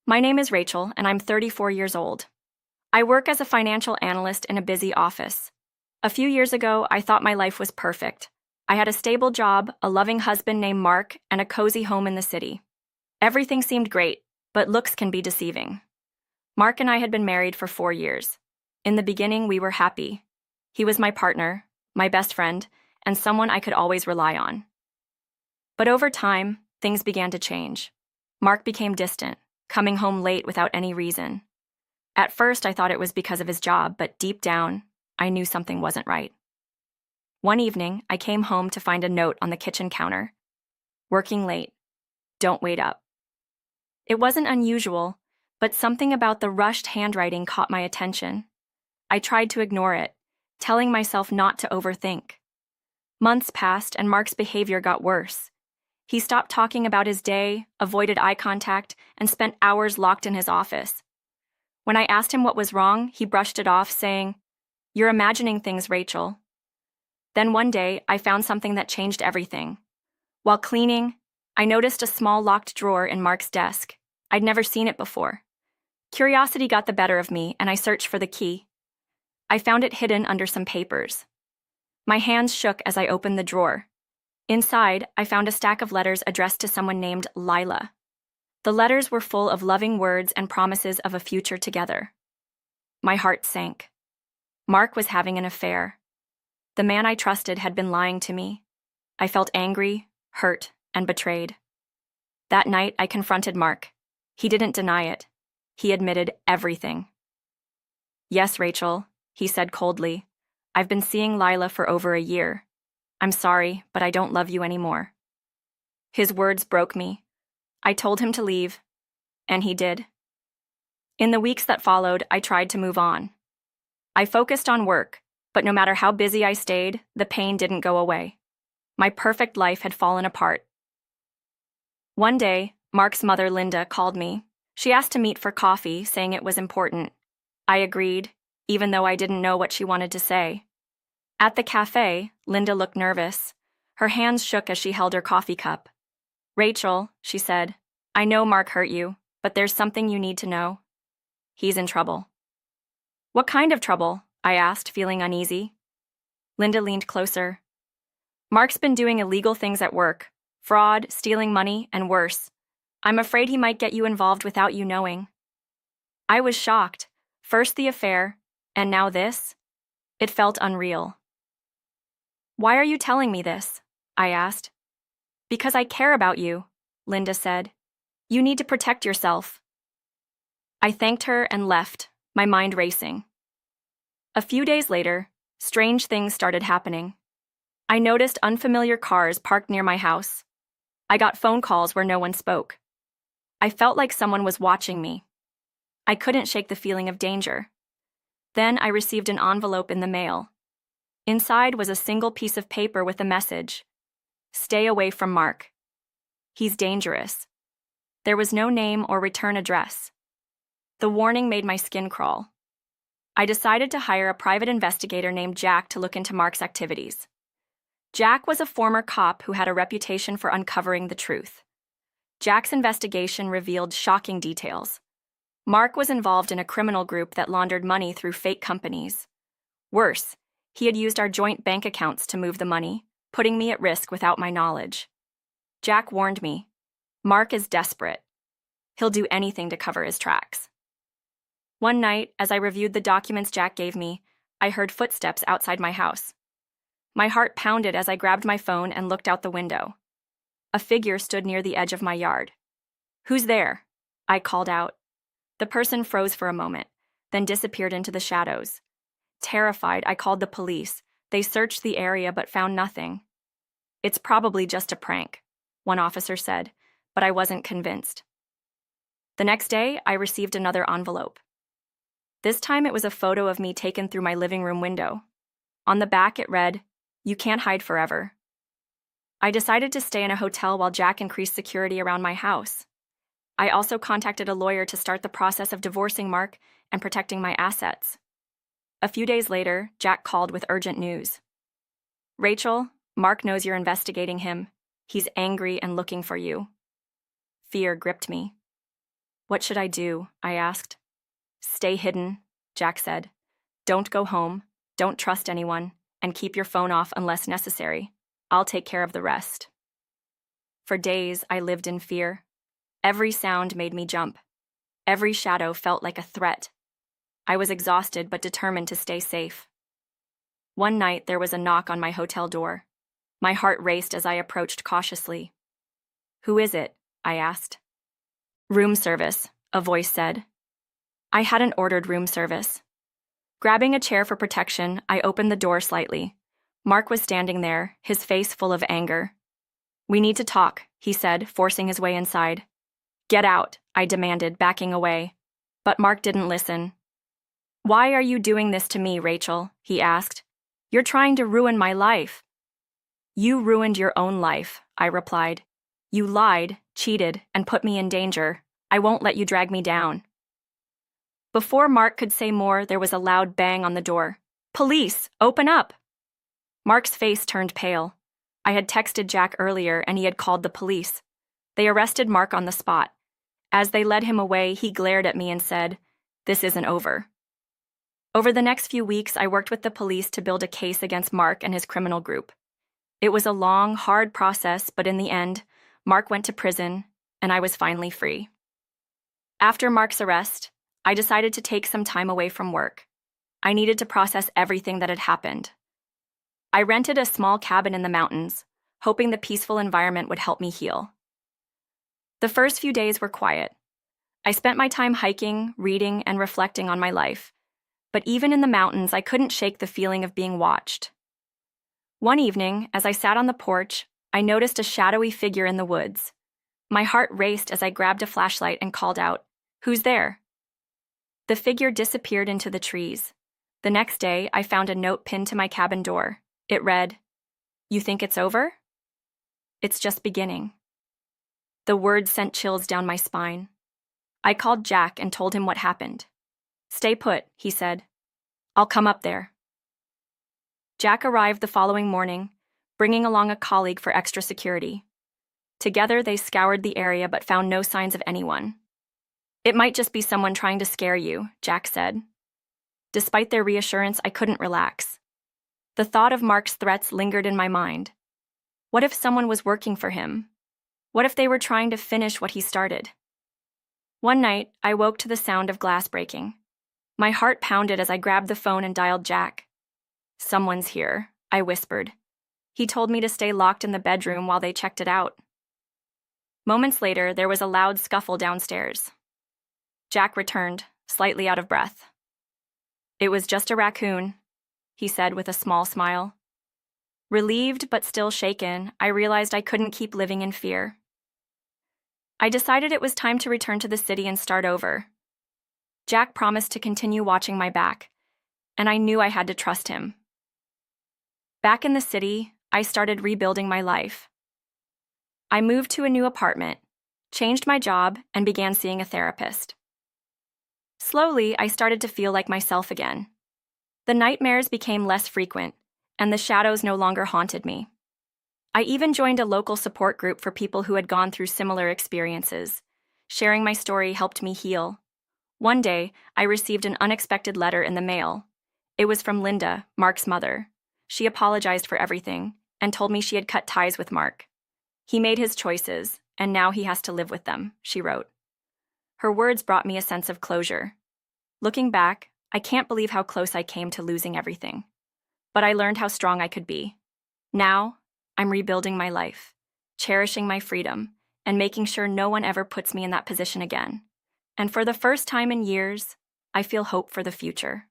My name is Rachel, and I'm 34 years old. I work as a financial analyst in a busy office. A few years ago, I thought my life was perfect. I had a stable job, a loving husband named Mark, and a cozy home in the city. Everything seemed great, but looks can be deceiving. Mark and I had been married for 4 years. In the beginning, we were happy. He was my partner, my best friend, and someone I could always rely on. But over time, things began to change. Mark became distant, coming home late without any reason. At first, I thought it was because of his job, but deep down, I knew something wasn't right. One evening, I came home to find a note on the kitchen counter. Working late. Don't wait up. It wasn't unusual, but something about the rushed handwriting caught my attention. I tried to ignore it, telling myself not to overthink. Months passed and Mark's behavior got worse. He stopped talking about his day, avoided eye contact, and spent hours locked in his office. When I asked him what was wrong, he brushed it off, saying, "You're imagining things, Rachel." Then one day, I found something that changed everything. While cleaning, I noticed a small locked drawer in Mark's desk. I'd never seen it before. Curiosity got the better of me, and I searched for the key. I found it hidden under some papers. My hands shook as I opened the drawer. Inside, I found a stack of letters addressed to someone named Lila. The letters were full of loving words and promises of a future together. My heart sank. Mark was having an affair. The man I trusted had been lying to me. I felt angry, hurt, and betrayed. That night, I confronted Mark. He didn't deny it. He admitted everything. "Yes, Rachel," he said coldly. "I've been seeing Lila for over a year. I'm sorry, but I don't love you anymore." His words broke me. I told him to leave, and he did. In the weeks that followed, I tried to move on. I focused on work, but no matter how busy I stayed, the pain didn't go away. My perfect life had fallen apart. One day, Mark's mother, Linda, called me. She asked to meet for coffee, saying it was important. I agreed, even though I didn't know what she wanted to say. At the cafe, Linda looked nervous. Her hands shook as she held her coffee cup. "Rachel," she said, "I know Mark hurt you, but there's something you need to know. He's in trouble." "What kind of trouble?" I asked, feeling uneasy. Linda leaned closer. "Mark's been doing illegal things at work. Fraud, stealing money, and worse. I'm afraid he might get you involved without you knowing." I was shocked. First the affair, and now this. It felt unreal. "Why are you telling me this?" I asked. "Because I care about you," Linda said. "You need to protect yourself." I thanked her and left, my mind racing. A few days later, strange things started happening. I noticed unfamiliar cars parked near my house. I got phone calls where no one spoke. I felt like someone was watching me. I couldn't shake the feeling of danger. Then I received an envelope in the mail. Inside was a single piece of paper with a message: "Stay away from Mark. He's dangerous." There was no name or return address. The warning made my skin crawl. I decided to hire a private investigator named Jack to look into Mark's activities. Jack was a former cop who had a reputation for uncovering the truth. Jack's investigation revealed shocking details. Mark was involved in a criminal group that laundered money through fake companies. Worse, he had used our joint bank accounts to move the money, putting me at risk without my knowledge. Jack warned me, "Mark is desperate. He'll do anything to cover his tracks." One night, as I reviewed the documents Jack gave me, I heard footsteps outside my house. My heart pounded as I grabbed my phone and looked out the window. A figure stood near the edge of my yard. "Who's there?" I called out. The person froze for a moment, then disappeared into the shadows. Terrified, I called the police. They searched the area but found nothing. "It's probably just a prank," one officer said, but I wasn't convinced. The next day, I received another envelope. This time it was a photo of me taken through my living room window. On the back it read, "You can't hide forever." I decided to stay in a hotel while Jack increased security around my house. I also contacted a lawyer to start the process of divorcing Mark and protecting my assets. A few days later, Jack called with urgent news. "Rachel, Mark knows you're investigating him. He's angry and looking for you." Fear gripped me. What should I do? I asked. Stay hidden, Jack said. Don't go home, don't trust anyone, and keep your phone off unless necessary. I'll take care of the rest. For days, I lived in fear. Every sound made me jump. Every shadow felt like a threat. I was exhausted but determined to stay safe. One night, there was a knock on my hotel door. My heart raced as I approached cautiously. Who is it? I asked. Room service, a voice said. I hadn't ordered room service. Grabbing a chair for protection, I opened the door slightly. Mark was standing there, his face full of anger. We need to talk, he said, forcing his way inside. Get out, I demanded, backing away. But Mark didn't listen. Why are you doing this to me, Rachel? He asked. You're trying to ruin my life. You ruined your own life, I replied. You lied, cheated, and put me in danger. I won't let you drag me down. Before Mark could say more, there was a loud bang on the door. Police, open up! Mark's face turned pale. I had texted Jack earlier and he had called the police. They arrested Mark on the spot. As they led him away, he glared at me and said, This isn't over. Over the next few weeks, I worked with the police to build a case against Mark and his criminal group. It was a long, hard process, but in the end, Mark went to prison, and I was finally free. After Mark's arrest, I decided to take some time away from work. I needed to process everything that had happened. I rented a small cabin in the mountains, hoping the peaceful environment would help me heal. The first few days were quiet. I spent my time hiking, reading, and reflecting on my life. But even in the mountains, I couldn't shake the feeling of being watched. One evening, as I sat on the porch, I noticed a shadowy figure in the woods. My heart raced as I grabbed a flashlight and called out, Who's there? The figure disappeared into the trees. The next day, I found a note pinned to my cabin door. It read, You think it's over? It's just beginning. The words sent chills down my spine. I called Jack and told him what happened. Stay put, he said. I'll come up there. Jack arrived the following morning, bringing along a colleague for extra security. Together, they scoured the area but found no signs of anyone. It might just be someone trying to scare you, Jack said. Despite their reassurance, I couldn't relax. The thought of Mark's threats lingered in my mind. What if someone was working for him? What if they were trying to finish what he started? One night, I woke to the sound of glass breaking. My heart pounded as I grabbed the phone and dialed Jack. Someone's here, I whispered. He told me to stay locked in the bedroom while they checked it out. Moments later, there was a loud scuffle downstairs. Jack returned, slightly out of breath. It was just a raccoon, he said with a small smile. Relieved but still shaken, I realized I couldn't keep living in fear. I decided it was time to return to the city and start over. Jack promised to continue watching my back, and I knew I had to trust him. Back in the city, I started rebuilding my life. I moved to a new apartment, changed my job, and began seeing a therapist. Slowly, I started to feel like myself again. The nightmares became less frequent, and the shadows no longer haunted me. I even joined a local support group for people who had gone through similar experiences. Sharing my story helped me heal. One day, I received an unexpected letter in the mail. It was from Linda, Mark's mother. She apologized for everything and told me she had cut ties with Mark. He made his choices, and now he has to live with them, she wrote. Her words brought me a sense of closure. Looking back, I can't believe how close I came to losing everything. But I learned how strong I could be. Now, I'm rebuilding my life, cherishing my freedom, and making sure no one ever puts me in that position again. And for the first time in years, I feel hope for the future.